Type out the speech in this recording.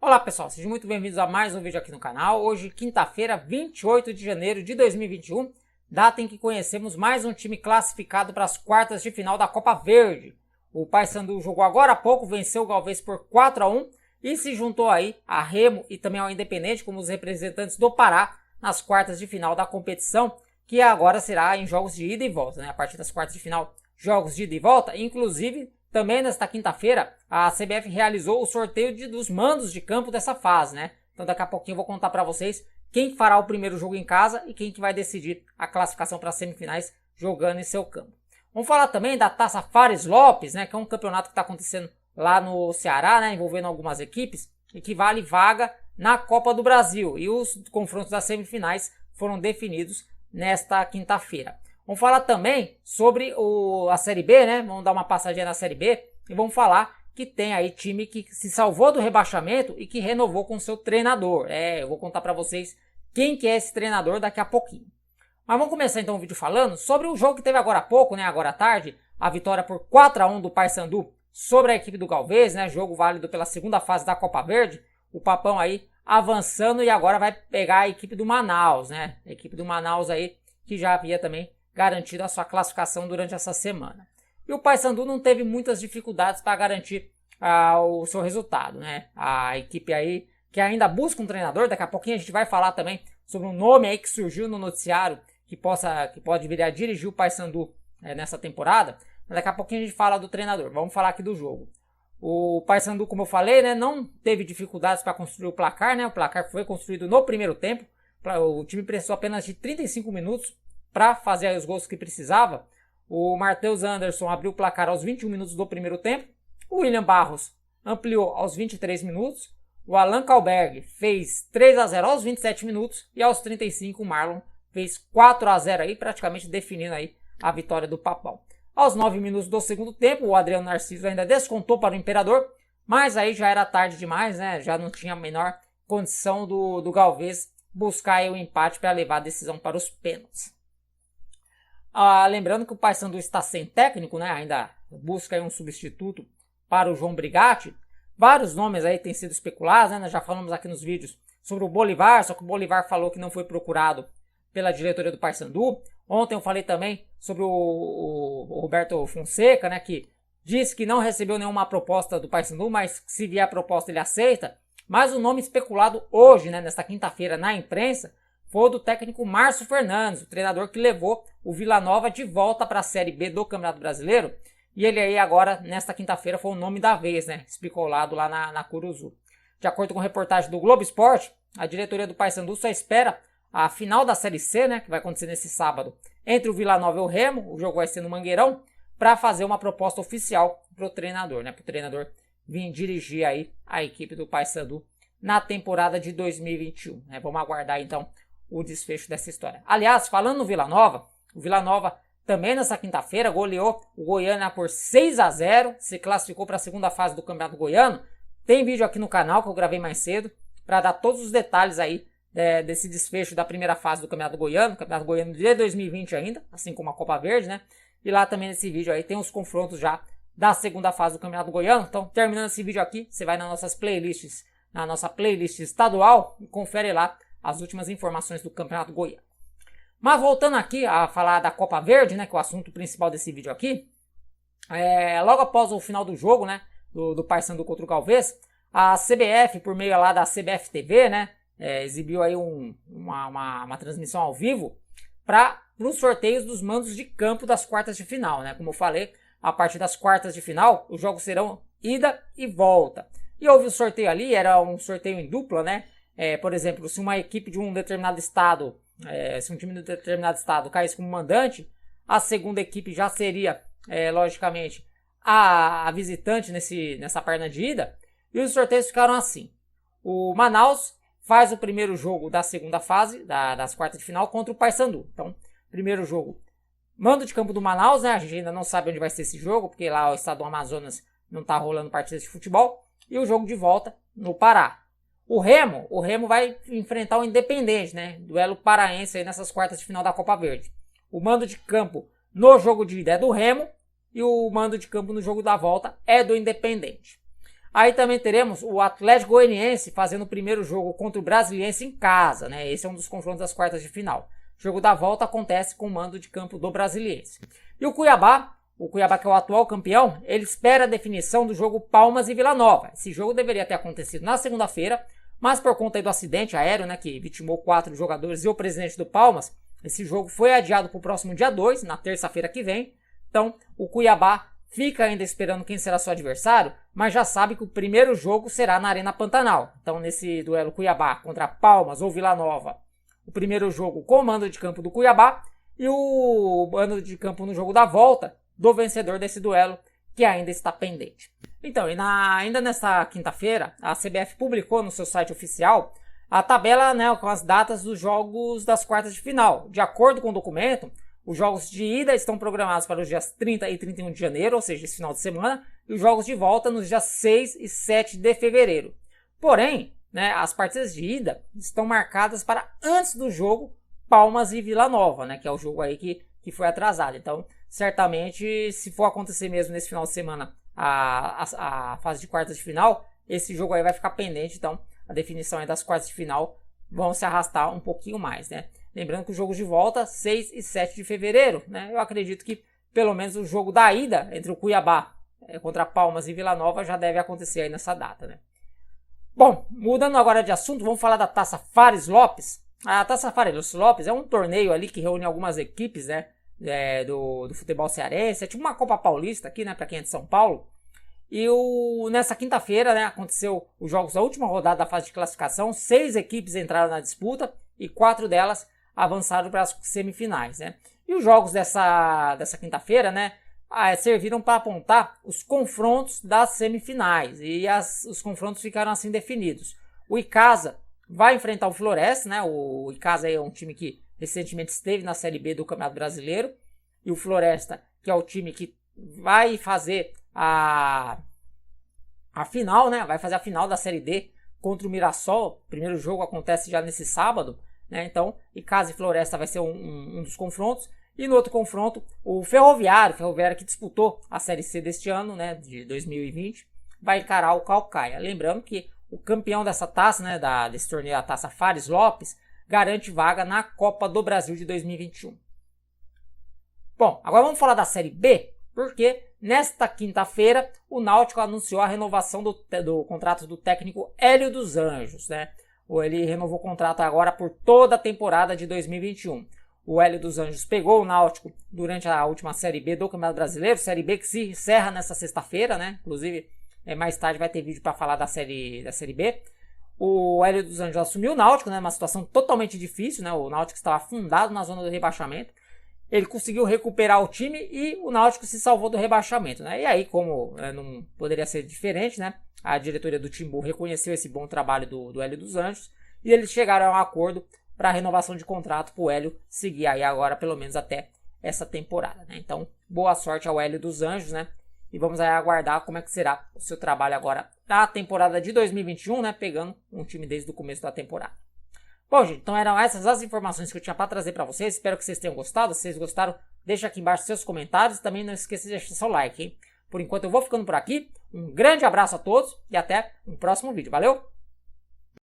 Olá pessoal, sejam muito bem-vindos a mais um vídeo aqui no canal. Hoje, quinta-feira, 28 de janeiro de 2021, data em que conhecemos mais um time classificado para as quartas de final da Copa Verde. O Paysandu jogou agora há pouco, venceu o Galvez por 4-1 e se juntou aí a Remo e também ao Independente como os representantes do Pará nas quartas de final da competição, que agora será em jogos de ida e volta, né? A partir das quartas de final, jogos de ida e volta, inclusive. Também nesta quinta-feira, a CBF realizou o sorteio dos mandos de campo dessa fase, né? Então daqui a pouquinho eu vou contar para vocês quem fará o primeiro jogo em casa e quem que vai decidir a classificação para as semifinais jogando em seu campo. Vamos falar também da Taça Fares Lopes, né? Que é um campeonato que está acontecendo lá no Ceará, né? Envolvendo algumas equipes e que vale vaga na Copa do Brasil. E os confrontos das semifinais foram definidos nesta quinta-feira. Vamos falar também sobre a Série B, né? Vamos dar uma passadinha na Série B e vamos falar que tem aí time que se salvou do rebaixamento e que renovou com seu treinador. Eu vou contar para vocês quem que é esse treinador daqui a pouquinho. Mas vamos começar então o vídeo falando sobre o jogo que teve agora há pouco, né? Agora à tarde, a vitória por 4-1 do Paysandu sobre a equipe do Galvez, né? Jogo válido pela segunda fase da Copa Verde. O Papão aí avançando e agora vai pegar a equipe do Manaus, né? A equipe do Manaus aí que já havia também garantido a sua classificação durante essa semana. E o Paysandu não teve muitas dificuldades para garantir o seu resultado, né? A equipe aí que ainda busca um treinador, daqui a pouquinho a gente vai falar também sobre um nome aí que surgiu no noticiário que pode vir a dirigir o Paysandu nessa temporada. Mas daqui a pouquinho a gente fala do treinador. Vamos falar aqui do jogo. O Paysandu, como eu falei, né, não teve dificuldades para construir o placar, né? O placar foi construído no primeiro tempo. O time precisou apenas de 35 minutos para fazer os gols que precisava. O Matheus Anderson abriu o placar aos 21 minutos do primeiro tempo. O William Barros ampliou aos 23 minutos. O Alan Kalberg fez 3-0 aos 27 minutos. E aos 35 o Marlon fez 4-0 aí, praticamente definindo aí a vitória do Papão. Aos 9 minutos do segundo tempo, o Adriano Narciso ainda descontou para o Imperador. Mas aí já era tarde demais, né? Já não tinha a menor condição do Galvez buscar aí o empate para levar a decisão para os pênaltis. Lembrando que o Paysandu está sem técnico, né? Ainda busca aí um substituto para o João Brigatti. Vários nomes aí têm sido especulados, né? Nós já falamos aqui nos vídeos sobre o Bolivar, só que o Bolivar falou que não foi procurado pela diretoria do Paysandu. Ontem eu falei também sobre o Roberto Fonseca, né? Que disse que não recebeu nenhuma proposta do Paysandu, mas se vier a proposta ele aceita. Mas o nome especulado hoje, né? Nesta quinta-feira na imprensa, foi o do técnico Márcio Fernandes, o treinador que levou o Vila Nova de volta para a Série B do Campeonato Brasileiro. E ele aí agora, nesta quinta-feira, foi o nome da vez, né? Especulado lá na Curuzu. De acordo com reportagem do Globo Esporte, a diretoria do Paysandu só espera a final da Série C, né? Que vai acontecer nesse sábado, entre o Vila Nova e o Remo. O jogo vai ser no Mangueirão, para fazer uma proposta oficial para o treinador, né? Para o treinador vir dirigir aí a equipe do Paysandu na temporada de 2021. Né? Vamos aguardar então o desfecho dessa história. Aliás, falando no Vila Nova, o Vila Nova também nessa quinta-feira goleou o Goiânia por 6-0, se classificou para a segunda fase do Campeonato Goiano. Tem vídeo aqui no canal que eu gravei mais cedo para dar todos os detalhes aí desse desfecho da primeira fase do Campeonato Goiano de 2020 ainda, assim como a Copa Verde, né? E lá também nesse vídeo aí tem os confrontos já da segunda fase do Campeonato Goiano. Então, terminando esse vídeo aqui, você vai nas nossas playlists, na nossa playlist estadual e confere lá as últimas informações do Campeonato Goiano. Mas voltando aqui a falar da Copa Verde, né, que é o assunto principal desse vídeo aqui, logo após o final do jogo, né, do Paysandu contra o Galvez, a CBF, por meio lá da CBF TV, né, exibiu aí uma transmissão ao vivo para os sorteios dos mandos de campo das quartas de final, né, como eu falei, a partir das quartas de final, os jogos serão ida e volta. E houve o sorteio ali, era um sorteio em dupla, né, por exemplo, se uma equipe de um determinado estado, se um time de um determinado estado caísse como mandante, a segunda equipe já seria, logicamente, a visitante nessa perna de ida. E os sorteios ficaram assim. O Manaus faz o primeiro jogo da segunda fase, das quartas de final, contra o Paysandu. Então, primeiro jogo, mando de campo do Manaus, né? A gente ainda não sabe onde vai ser esse jogo, porque lá o estado do Amazonas não está rolando partidas de futebol. E o jogo de volta no Pará. O Remo vai enfrentar o Independente, né? Duelo paraense aí nessas quartas de final da Copa Verde. O mando de campo no jogo de ida é do Remo e o mando de campo no jogo da volta é do Independente. Aí também teremos o Atlético Goianiense fazendo o primeiro jogo contra o Brasiliense em casa, né? Esse é um dos confrontos das quartas de final. O jogo da volta acontece com o mando de campo do Brasiliense. E o Cuiabá que é o atual campeão, ele espera a definição do jogo Palmas e Vila Nova. Esse jogo deveria ter acontecido na segunda-feira, mas por conta do acidente aéreo, né, que vitimou 4 jogadores e o presidente do Palmas, esse jogo foi adiado para o próximo dia 2, na terça-feira que vem. Então, o Cuiabá fica ainda esperando quem será seu adversário, mas já sabe que o primeiro jogo será na Arena Pantanal. Então, nesse duelo Cuiabá contra Palmas ou Vila Nova, o primeiro jogo com o mando de campo do Cuiabá e o mando de campo no jogo da volta do vencedor desse duelo, que ainda está pendente. Então, ainda nesta quinta-feira, a CBF publicou no seu site oficial a tabela, né, com as datas dos jogos das quartas de final. De acordo com o documento, os jogos de ida estão programados para os dias 30 e 31 de janeiro, ou seja, esse final de semana, e os jogos de volta nos dias 6 e 7 de fevereiro. Porém, né, as partidas de ida estão marcadas para antes do jogo Palmas e Vila Nova, né, que é o jogo aí que foi atrasado. Então, certamente, se for acontecer mesmo nesse final de semana a fase de quartas de final, esse jogo aí vai ficar pendente. Então, a definição aí das quartas de final vão se arrastar um pouquinho mais, né? Lembrando que os jogos de volta, 6 e 7 de fevereiro, né? Eu acredito que pelo menos o jogo da ida entre o Cuiabá contra Palmas e Vila Nova já deve acontecer aí nessa data, né? Bom, mudando agora de assunto, vamos falar da Taça Fares Lopes. A Taça Fares Lopes é um torneio ali que reúne algumas equipes, né? Do futebol cearense, é tipo uma Copa Paulista aqui, né, para quem é de São Paulo. E nessa quinta-feira, né, aconteceu os jogos da última rodada da fase de classificação. 6 equipes entraram na disputa e 4 delas avançaram para as semifinais, né? E os jogos dessa quinta-feira, né, serviram para apontar os confrontos das semifinais, e os confrontos ficaram assim definidos. O Icasa vai enfrentar o Floresta, né? O Icasa é um time que recentemente esteve na Série B do Campeonato Brasileiro, e o Floresta, que é o time que vai fazer a final, né? Vai fazer a final da Série D contra o Mirassol. O primeiro jogo acontece já nesse sábado, né? Então, Icasa e Floresta vai ser um dos confrontos. E no outro confronto, o Ferroviário que disputou a Série C deste ano, né, de 2020, vai encarar o Caucaia. Lembrando que o campeão dessa taça, né, desse torneio, a Taça Fares Lopes, garante vaga na Copa do Brasil de 2021. Bom, agora vamos falar da Série B, porque nesta quinta-feira o Náutico anunciou a renovação do contrato do técnico Hélio dos Anjos, né? Ele renovou o contrato agora por toda a temporada de 2021. O Hélio dos Anjos pegou o Náutico durante a última Série B do Campeonato Brasileiro, Série B que se encerra nessa sexta-feira, né? Inclusive, mais tarde vai ter vídeo para falar da série B. O Hélio dos Anjos assumiu o Náutico, né? Uma situação totalmente difícil, né? O Náutico estava afundado na zona do rebaixamento. Ele conseguiu recuperar o time e o Náutico se salvou do rebaixamento, né? E aí, como não poderia ser diferente, né? A diretoria do Timbu reconheceu esse bom trabalho do Hélio dos Anjos e eles chegaram a um acordo para a renovação de contrato para o Hélio seguir aí agora pelo menos até essa temporada, né? Então, boa sorte ao Hélio dos Anjos, né? E vamos aí aguardar como é que será o seu trabalho agora na temporada de 2021, né? Pegando um time desde o começo da temporada. Bom, gente, então eram essas as informações que eu tinha para trazer para vocês. Espero que vocês tenham gostado. Se vocês gostaram, deixa aqui embaixo seus comentários. Também não esqueça de deixar seu like, hein? Por enquanto eu vou ficando por aqui. Um grande abraço a todos e até um próximo vídeo. Valeu!